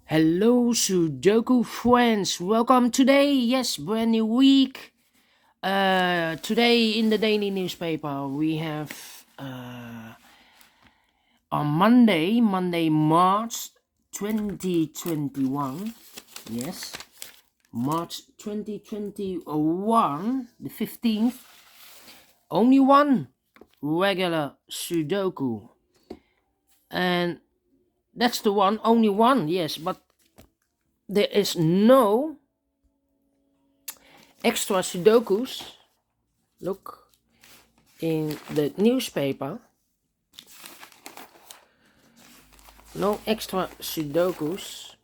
Hello, Sudoku friends. Welcome today. Yes, brand new week. Today in the daily newspaper we have on Monday, March 2021. Yes, March 2021, the 15th. Only one regular Sudoku, and that's the one. Only one. Yes, but there is no extra Sudokus. Look in the newspaper. No extra Sudokus.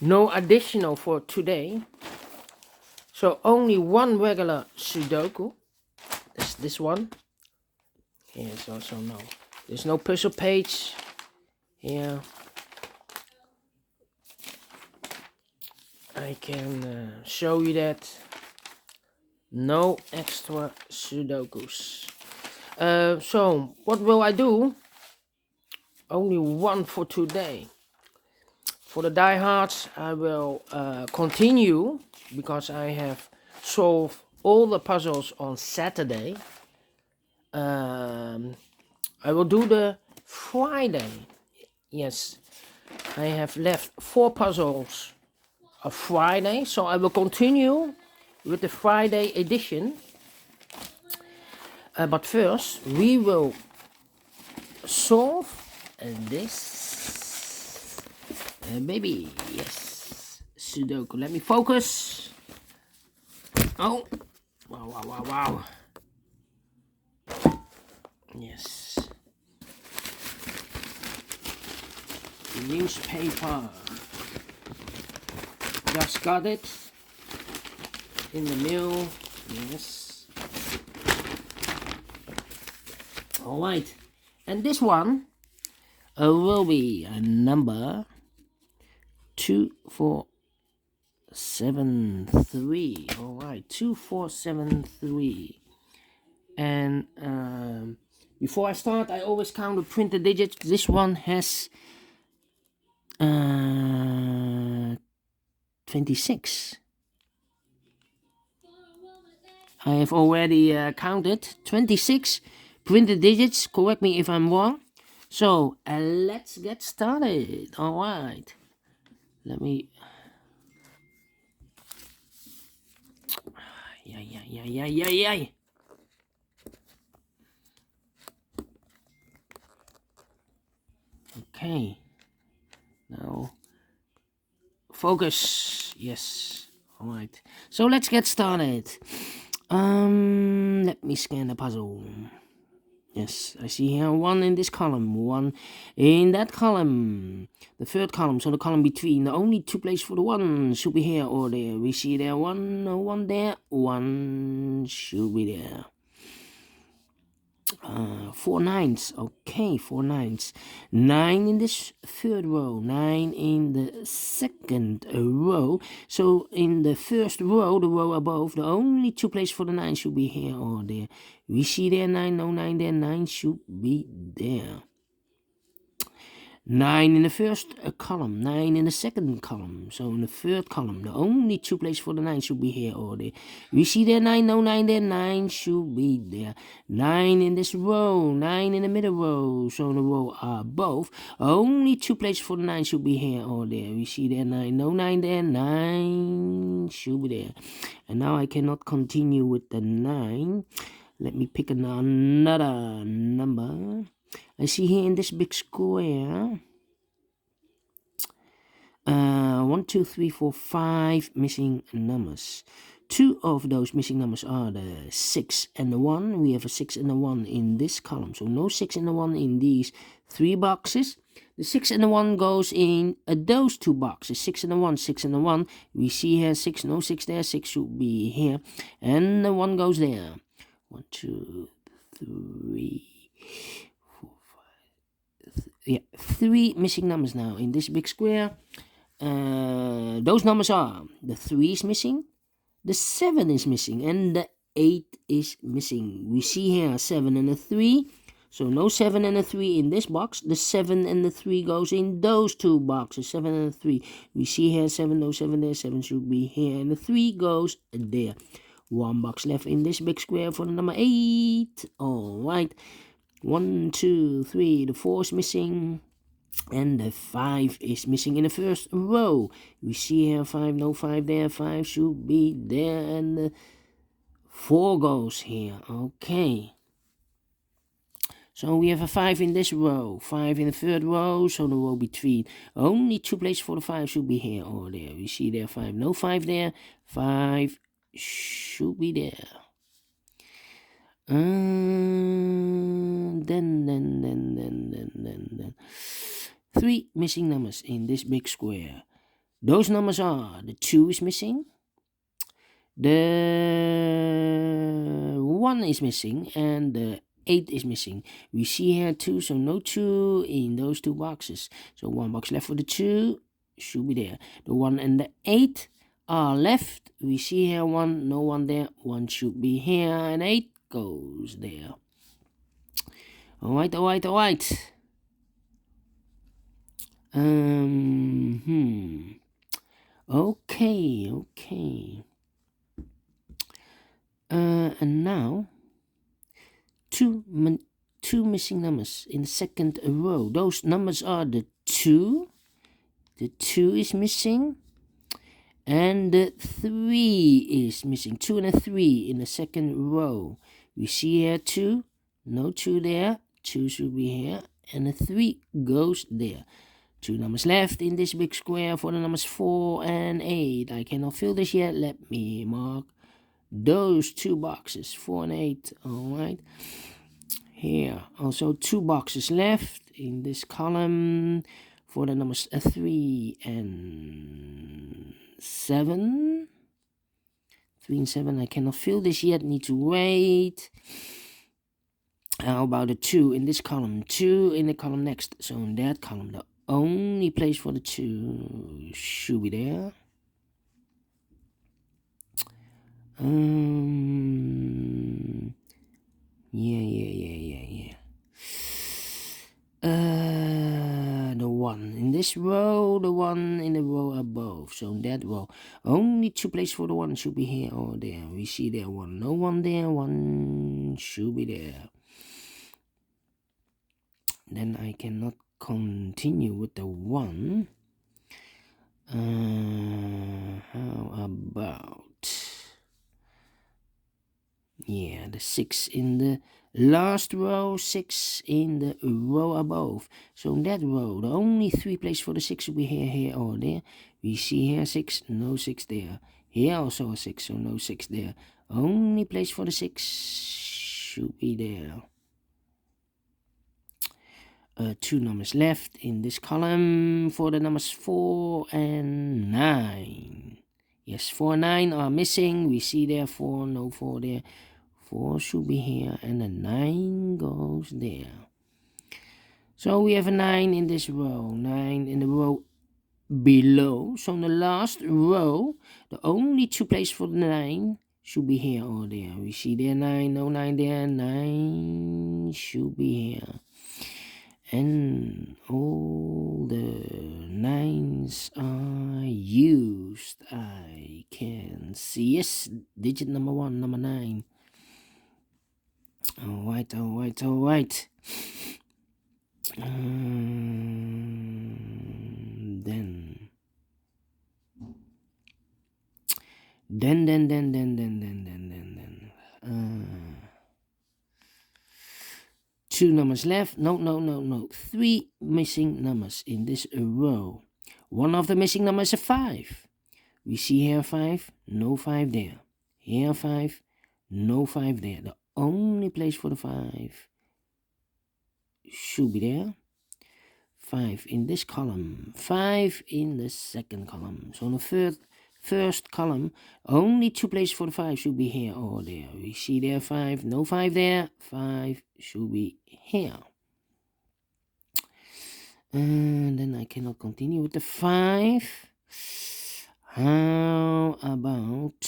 No additional for today. So only one regular Sudoku. That's this one. Here's also no. There's no puzzle page. Here. I can show you that. No extra Sudokus. So what will I do? Only one for today. For the diehards, I will continue because I have solved all the puzzles on Saturday. I will do the Friday. Yes, I have left 4 puzzles of Friday, so I will continue with the Friday edition. But first, we will solve this baby. Yes, Sudoku. Let me focus. Oh, wow. Yes. The newspaper. Just got it in the mail. Yes. Alright. And this one will be a number 2473. Alright, 2473. And before I start, I always count the printed digits. This one has 26. I have already counted 26 printed digits. Correct me if I'm wrong. So let's get started. All right. Let me. Yeah. Okay. Now focus. Yes. All right. So let's get started. Let me scan the puzzle. Yes, I see here 1 in this column, 1 in that column, the third column, so the column between. The only 2 places for the 1 should be here or there. We see there 1, no 1 there, 1 should be there. 4 nines, okay, 4 nines. 9 in this third row, 9 in the second row. So in the first row, the row above, the only 2 places for the 9 should be here or there. We see there 9, no 9 there, 9 should be there. 9 in the first column, 9 in the second column. So in the third column, the only 2 places for the 9 should be here or there. We see there 9, no 9 there, 9 should be there. 9 in this row, 9 in the middle row. So in the row above, only 2 places for the 9 should be here or there. We see there 9, no 9 there, 9 should be there. And now I cannot continue with the 9. Let me pick another number. I see here in this big square 1, 2, 3, 4, 5 missing numbers. 2 of those missing numbers are the 6 and the 1. We have a 6 and a 1 in this column, so no 6 and a 1 in these 3 boxes. The 6 and the 1 goes in those 2 boxes, 6 and a 1, 6 and a 1. We see here 6, no 6 there, 6 should be here, and the 1 goes there. 1, 2, 3, 4, 5. 3 missing numbers now in this big square. Those numbers are the 3 is missing, the 7 is missing, and the 8 is missing. We see here 7 and a 3. So no 7 and a 3 in this box. The 7 and the 3 goes in those two boxes. 7 and a 3. We see here 7, no 7 there. 7 should be here. And the 3 goes there. One box left in this big square for the number 8. Alright. 1, 2, 3. The 4 is missing. And the 5 is missing in the first row. We see here 5, no 5 there. 5 should be there. And the 4 goes here. Okay. So we have a 5 in this row, 5 in the third row, so the row between. Only 2 places for the 5 should be here or there. We see there 5, no 5 there, 5 should be there. Then. 3 missing numbers in this big square. Those numbers are, the 2 is missing, the 1 is missing, and the 8 is missing. We see here 2, so no 2 in those two boxes. So 1 box left for the 2, should be there. The 1 and the 8 are left. We see here 1, no 1 there. 1 should be here, and 8 goes there. Alright. Okay. And now two missing numbers in the second row. Those numbers are the 2. The 2 is missing. And the 3 is missing. 2 and a 3 in the second row. We see here 2. No 2 there. 2 should be here. And the 3 goes there. 2 numbers left in this big square for the numbers 4 and 8. I cannot fill this yet. Let me mark those 2 boxes, 4 and 8. Alright. Here also 2 boxes left in this column for the numbers 3 and 7. 3 and 7. I cannot fill this yet. Need to wait. How about the 2 in this column? 2 in the column next. So in that column, the only place for the 2 should be there. Yeah. The 1 in this row, the 1 in the row above. So in that row, only 2 places for the 1 should be here or there. We see there 1, no 1 there, 1 should be there. Then I cannot continue with the 1. How about the 6 in the last row, 6 in the row above. So in that row, the only 3 places for the 6 will be here or there. We see here 6, no 6 there. Here also a 6, so no 6 there. Only place for the 6 should be there. 2 numbers left in this column for the numbers 4 and 9. Yes, 4 and 9 are missing. We see there 4, no 4 there. 4 should be here, and the 9 goes there. So we have a 9 in this row, 9 in the row below. So in the last row, the only 2 places for the 9 should be here or there. We see there 9, no 9 there, 9 should be here. And all the 9s are used. I can see, yes, digit number 1, number 9. Alright. Then. 2 numbers left. No. 3 missing numbers in this row. One of the missing numbers is a 5. We see here 5, no 5 there. Here 5, no 5 there. The only place for the 5 should be there. 5 in this column, 5 in the second column. So in the first column, only 2 places for the 5 should be here or there. We see there 5, no 5 there, 5 should be here. And then I cannot continue with the 5. How about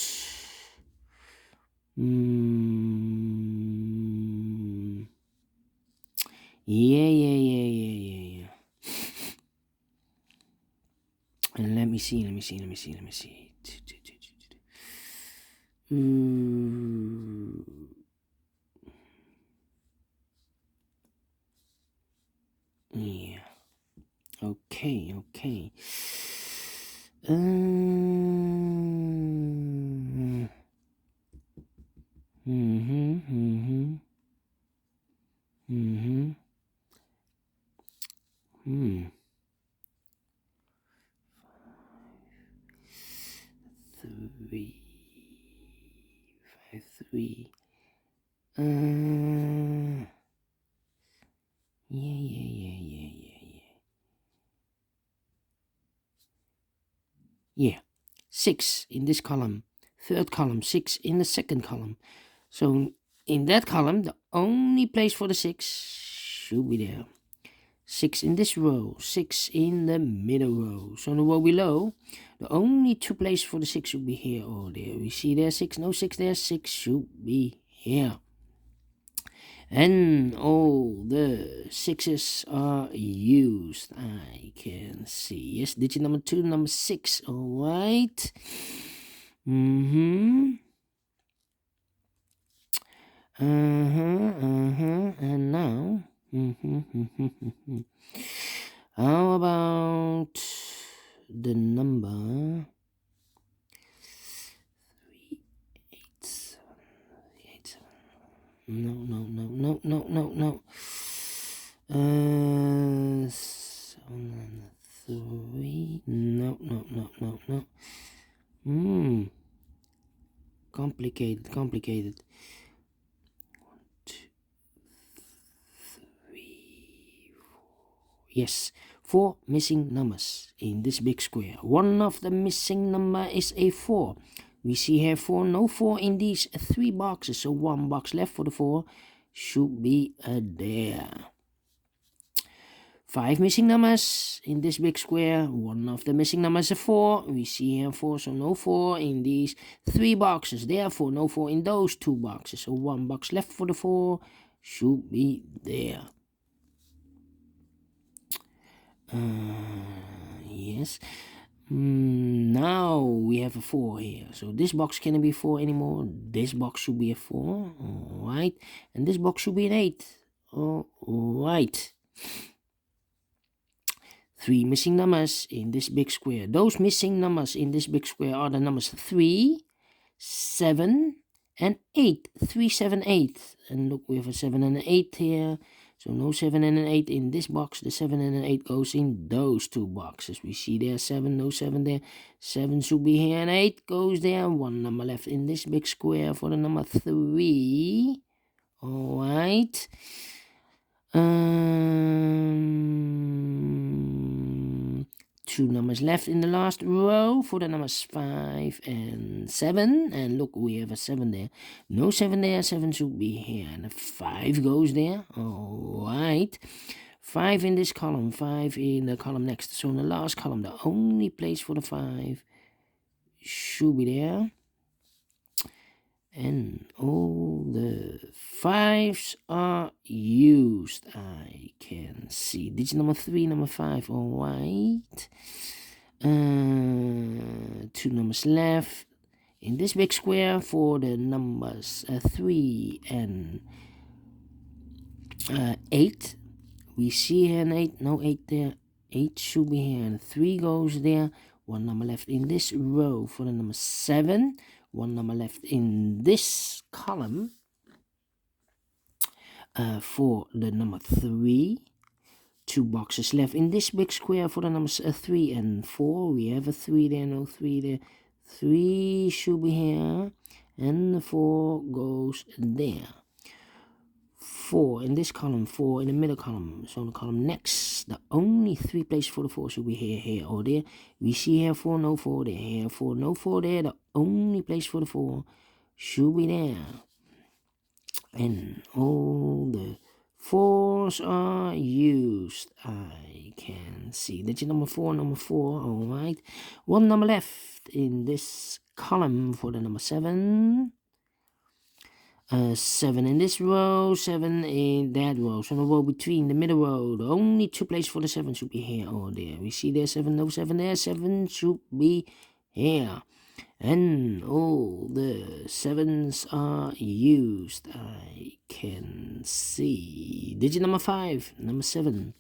Yeah. And let me see. Yeah. Okay. Three, 5, 3. Yeah. 6 in this column. Third column, 6 in the second column. So in that column, the only place for the 6 should be there. 6 in this row, 6 in the middle row. So in the row below, the only 2 places for the 6 should be here or there. We see there 6, no 6 there, 6 should be here. And all the 6s are used. I can see. Yes, digit number 2, number 6. All right. And now, how about the number 3, 8, 7, 8, 7. No. 7 3. No. Complicated. 1, 2, 3, 4. Yes, 4 missing numbers in this big square. One of the missing number is a 4. We see here 4, no 4 in these 3 boxes. So 1 box left for the 4 should be there. 5 missing numbers in this big square. One of the missing numbers is a 4. We see here 4, so no 4 in these 3 boxes. Therefore, no 4 in those 2 boxes. So 1 box left for the 4 should be there. Yes. Now we have a 4 here. So this box cannot be 4 anymore. This box should be a 4. Alright. And this box should be an 8. Alright. 3 missing numbers in this big square. Those missing numbers in this big square are the numbers 3, 7, and 8. 3, 7, 8. And look, we have a 7 and an 8 here. So no 7 and an 8 in this box. The 7 and an 8 goes in those 2 boxes. We see there 7, no 7 there. 7 should be here and 8 goes there. 1 number left in this big square for the number 3. Alright. 2 numbers left in the last row for the numbers 5 and 7. And look, we have a 7 there. No 7 there. 7 should be here. And a 5 goes there. Alright. 5 in this column. 5 in the column next. So in the last column, the only place for the 5 should be there. And all the 5s are used. I can see. Digit number 3, number 5. Alright. 2 numbers left in this big square for the numbers 3 and 8. We see here an 8. No 8 there. 8 should be here. And 3 goes there. 1 number left in this row for the number 7. 1 number left in this column for the number 3. 2 boxes left in this big square for the numbers 3 and 4. We have a 3 there, no 3 there. 3 should be here, and the 4 goes there. 4 in this column, 4 in the middle column. So in the column next, the only 3 places for the 4 should be here, or there. We see here 4, no 4 there. Here 4, no 4 there. The only place for the 4 should be there. And all the 4s are used. I can see. Digit number 4, alright. 1 number left in this column for the number 7. 7 in this row, 7 in that row. So the row between the middle row, the only 2 places for the 7 should be here or there. We see there 7, no 7 there, 7 should be here. And all the 7s are used. I can see digit number 5, number 7.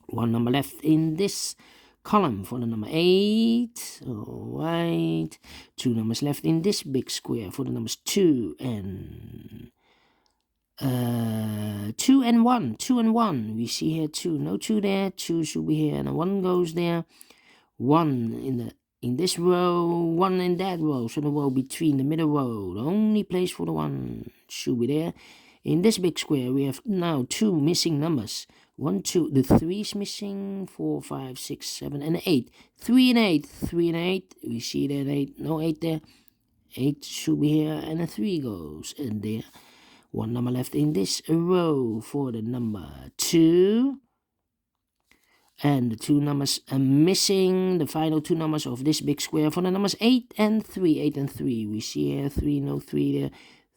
1 number left in this column for the number 8. All right. 2 numbers left in this big square for the numbers 2 and 2 and 1. 2 and 1. We see here 2. No 2 there. 2 should be here, and a 1 goes there. 1 in this row, 1 in that row. So the row between the middle row, the only place for the 1 should be there. In this big square, we have now 2 missing numbers. 1, 2, the 3 is missing, 4, 5, 6, 7, and 8. 3 and 8, 3 and 8. We see that 8, no 8 there. 8 should be here, and a 3 goes in there. 1 number left in this row for the number 2. And the 2 numbers are missing, the final 2 numbers of this big square for the numbers 8 and 3. 8 and 3. We see here 3, no 3 there.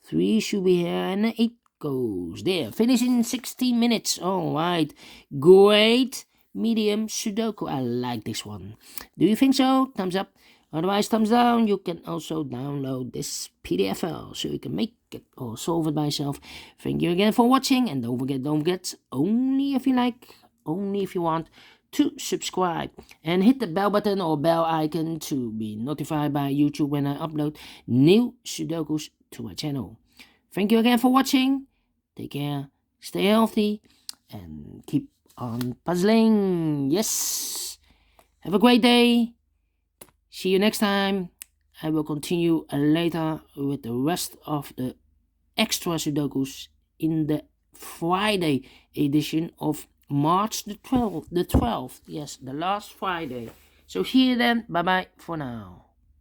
3 should be here, and 8 goes there. Finish in 16 minutes. All right. Great. Medium Sudoku. I like this one. Do you think so? Thumbs up. Otherwise, thumbs down. You can also download this PDF file so you can make it or solve it by yourself. Thank you again for watching. And don't forget, only if you like, only if you want, to subscribe and hit the bell button or bell icon to be notified by YouTube when I upload new Sudokus to my channel. Thank you again for watching. Take care, stay healthy, and keep on puzzling. Yes. Have a great day. See you next time. I will continue later with the rest of the extra Sudokus in the Friday edition of March the 12th. Yes, the last Friday. So see you then. Bye-bye for now.